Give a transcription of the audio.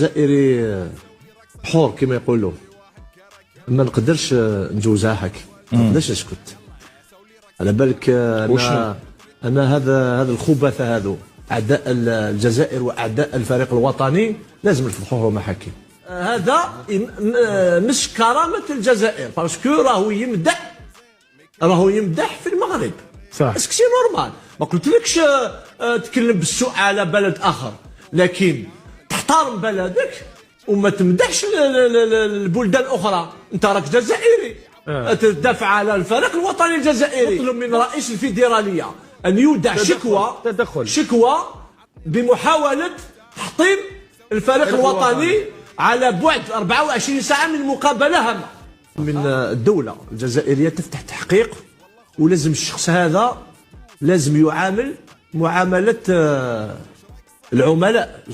جزائري حور كما يقولوا، ما نقدرش نجوزها هكا، ما نقدرش نسكت. على بالك انا هذا الخبثاء هذو اعداء الجزائر واعداء الفريق الوطني لازم نفضحوهم هكا. هذا مش كرامه الجزائر، باسكو راهو يمدح في المغرب. صح، اسك سي نورمال. ما قلتلكش تكلم بالسوء على بلد اخر، لكن تحترم بلدك وما تمدحش البلدان الاخرى. انت راك جزائري، تدافع على الفريق الوطني الجزائري. نطلب من رئيس الفيدراليه ان يودع شكوى بمحاوله تحطيم الفريق الوطني على بعد 24 ساعه من مقابله هامه من الدوله الجزائريه. تفتح تحقيق، ولازم الشخص هذا لازم يعامل معامله العملاء